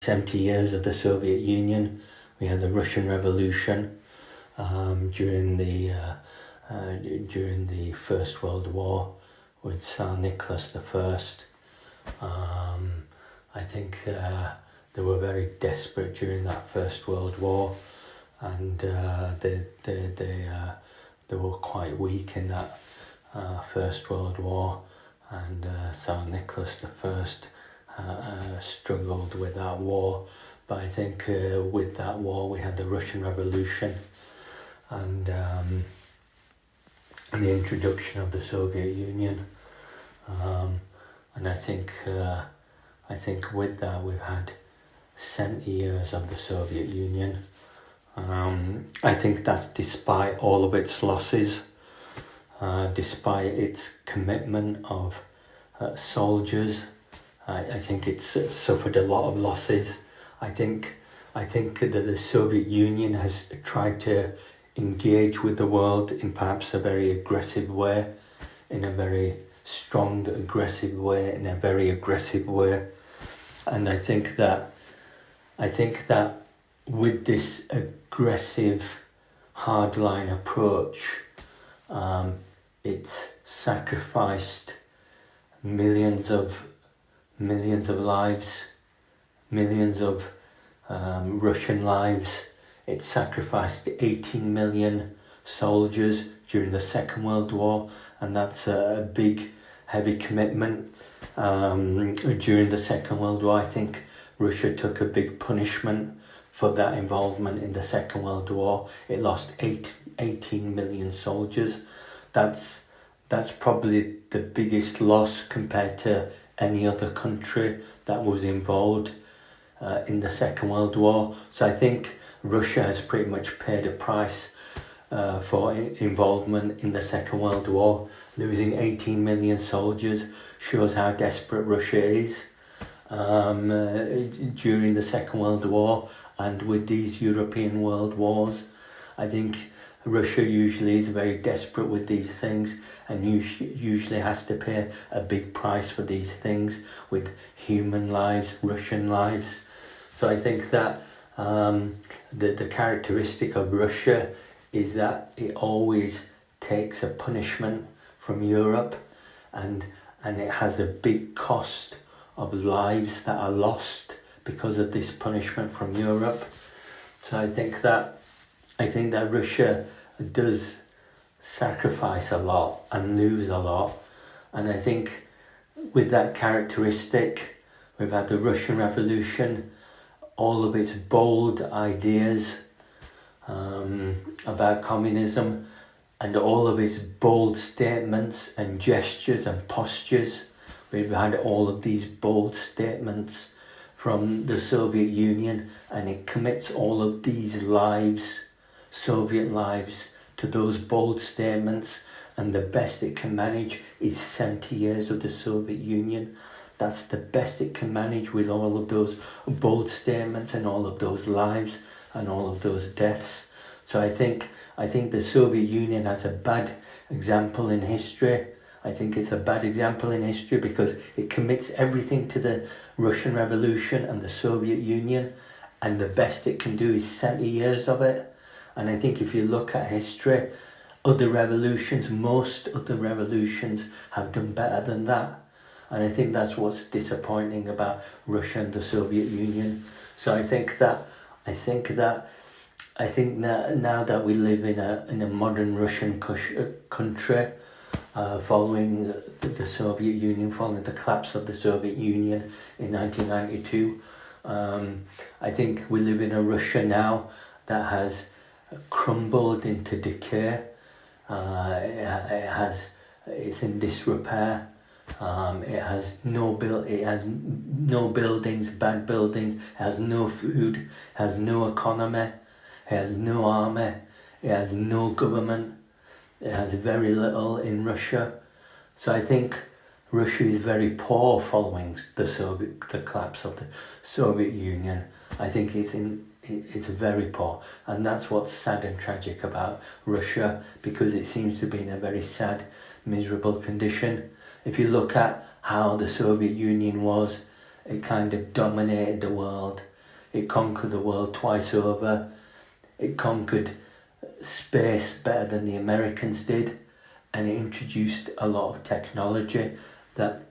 70 years of the Soviet Union. We had the Russian Revolution during the First World War with Tsar Nicholas I. I think they were very desperate during that First World War, and they were quite weak in that First World War, and Tsar Nicholas I struggled with that war. But I think with that war we had the Russian Revolution and the introduction of the Soviet Union, and I think with that we've had 70 years of the Soviet Union. I think that's despite all of its losses, despite its commitment of soldiers. I think it's suffered a lot of losses. I think that the Soviet Union has tried to engage with the world in perhaps a very aggressive way, in a very strong, aggressive way, in a very aggressive way. And I think that with this aggressive, hardline approach, it's sacrificed millions of lives, millions of Russian lives. It sacrificed 18 million soldiers during the Second World War, and that's a big, heavy commitment. During the Second World War, I think Russia took a big punishment for that involvement in the Second World War. It lost 18 million soldiers. That's probably the biggest loss compared to any other country that was involved in the Second World War. So I think Russia has pretty much paid a price for involvement in the Second World War. Losing 18 million soldiers shows how desperate Russia is during the Second World War and with these European world wars. I think Russia usually is very desperate with these things and usually has to pay a big price for these things with human lives, Russian lives. So I think that the characteristic of Russia is that it always takes a punishment from Europe, and it has a big cost of lives that are lost because of this punishment from Europe. So I think that Russia does sacrifice a lot and lose a lot, and I think with that characteristic we've had the Russian Revolution, all of its bold ideas about communism, and all of its bold statements and gestures and postures. We've had all of these bold statements from the Soviet Union, and it commits all of these lives, Soviet lives, to those bold statements, and the best it can manage is 70 years of the Soviet Union. That's the best it can manage with all of those bold statements and all of those lives and all of those deaths. So I think the Soviet Union has a bad example in history. I think it's a bad example in history because it commits everything to the Russian Revolution and the Soviet Union, and the best it can do is 70 years of it. And I think if you look at history, most other revolutions have done better than that. And I think that's what's disappointing about Russia and the Soviet Union. So I think that now that we live in a modern Russian country, following the Soviet Union, following the collapse of the Soviet Union in 1992, I think we live in a Russia now that has crumbled into decay. It's in disrepair. It has no buildings, bad buildings. It has no food. It has no economy. It has no army. It has no government. It has very little in Russia. So I think Russia is very poor following the collapse of the Soviet Union. I think it's very poor, and that's what's sad and tragic about Russia, because it seems to be in a very sad, miserable condition. If you look at how the Soviet Union was, it kind of dominated the world. It conquered the world twice over. It conquered space better than the Americans did, and it introduced a lot of technology that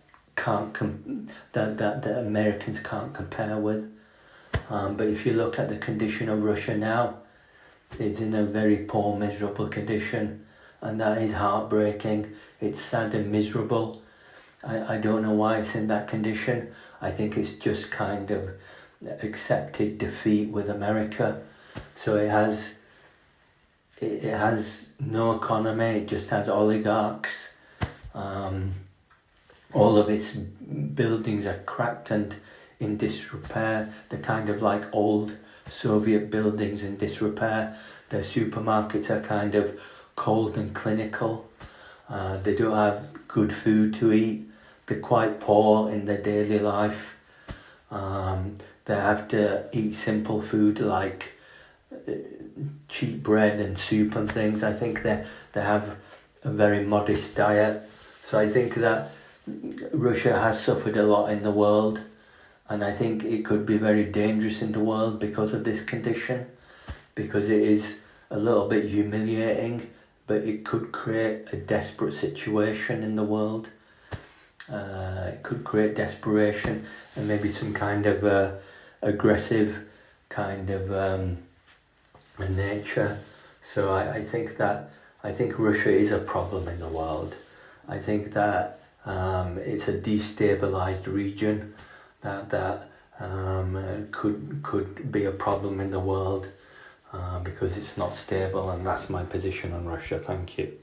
that the Americans can't compare with. But if you look at the condition of Russia now, it's in a very poor, miserable condition, and that is heartbreaking. It's sad and miserable. I don't know why it's in that condition. I think it's just kind of accepted defeat with America. So it has no economy, it just has oligarchs. All of its buildings are cracked and in disrepair. They're kind of like old Soviet buildings in disrepair. Their supermarkets are kind of cold and clinical. They don't have good food to eat. They're quite poor in their daily life. They have to eat simple food like cheap bread and soup and things. I think they have a very modest diet. So I think that Russia has suffered a lot in the world, and I think it could be very dangerous in the world because of this condition, because it is a little bit humiliating, but it could create a desperate situation in the world. It could create desperation and maybe some kind of aggressive kind of nature. So I think Russia is a problem in the world. I think that it's a destabilized region that could be a problem in the world because it's not stable, and that's my position on Russia. Thank you.